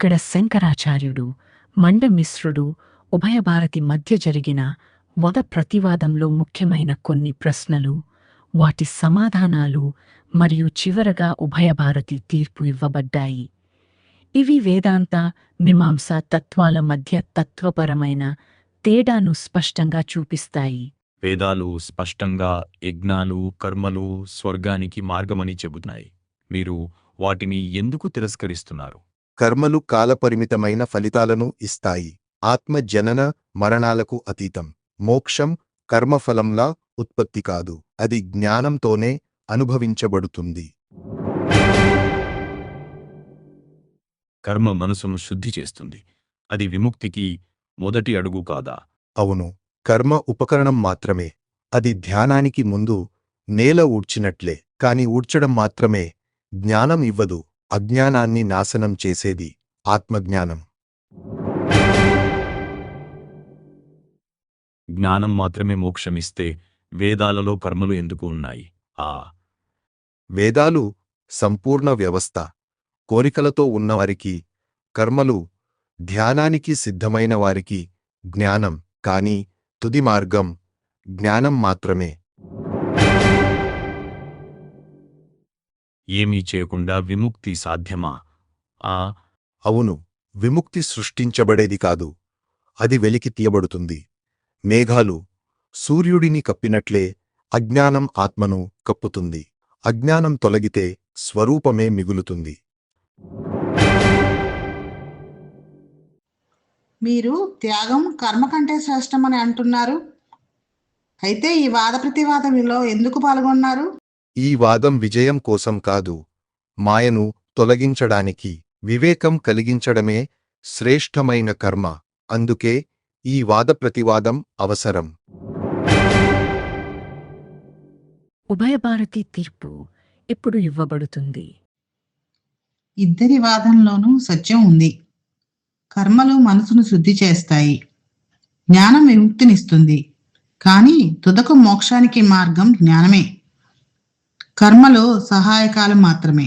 ఇక్కడ శంకరాచార్యుడు మండమిశ్రుడు ఉభయ భారతి మధ్య జరిగిన ప్రతివాదంలో ముఖ్యమైన కొన్ని ప్రశ్నలు, వాటి సమాధానాలు మరియు చివరగా ఉభయ భారతి తీర్పు ఇవ్వబడ్డాయి. ఇవి వేదాంత మీమాంస తత్వాల మధ్య తత్వపరమైన తేడాను స్పష్టంగా చూపిస్తాయి. వేదాలు స్పష్టంగా యజ్ఞాలు, కర్మలు స్వర్గానికి మార్గమని చెబుతున్నాయి. మీరు వాటిని ఎందుకు తిరస్కరిస్తున్నారు? కర్మలు కాలపరిమితమైన ఫలితాలను ఇస్తాయి. ఆత్మ జనన మరణాలకు అతీతం. మోక్షం కర్మఫలంలా ఉత్పత్తి కాదు, అది జ్ఞానంతోనే అనుభవించబడుతుంది. కర్మ మనసును శుద్ధి చేస్తుంది. అది విముక్తికి మొదటి అడుగు కాదా? అవును, కర్మ ఉపకరణం మాత్రమే. అది ధ్యానానికి ముందు నేల ఊడ్చినట్లే, కాని ఊడ్చడం మాత్రమే జ్ఞానం ఇవ్వదు. అజ్ఞానాన్ని నాశనం చేసేది ఆత్మజ్ఞానం. జ్ఞానం మాత్రమే మోక్షమిస్తే వేదాలలో కర్మలు ఎందుకు ఉన్నాయి? వేదాలు సంపూర్ణ వ్యవస్థ. కోరికలతో ఉన్నవారికి కర్మలు, ధ్యానానికి సిద్ధమైన వారికి జ్ఞానం. కాని తుది మార్గం జ్ఞానం మాత్రమే. ఏమీ చేయకుండా విముక్తి సాధ్యమా? అవును, విముక్తి సృష్టించబడేది కాదు, అది వెలికి తీయబడుతుంది. మేఘాలు సూర్యుడిని కప్పినట్లే అజ్ఞానం ఆత్మను కప్పుతుంది. అజ్ఞానం తొలగితే స్వరూపమే మిగులుతుంది. మీరు త్యాగం కర్మ కంటే శ్రేష్టమని అంటున్నారు. అయితే ఈ వాద ప్రతివాదంలో ఎందుకు పాల్గొన్నారు? ఈ వాదం విజయం కోసం కాదు, మాయను తొలగించడానికి. వివేకం కలిగించడమే శ్రేష్టమైన కర్మ. అందుకే ఈ వాద ప్రతివాదం అవసరం. ఉభయ భారతి తీర్పు ఎప్పుడు ఇవ్వబడుతుంది? ఇద్దరి వాదంలోనూ సత్యం ఉంది. కర్మలు మనసును శుద్ధి చేస్తాయి, జ్ఞానం విముక్తినిస్తుంది. కానీ తుదకు మోక్షానికి మార్గం జ్ఞానమే. కర్మలు సహాయకాలు మాత్రమే.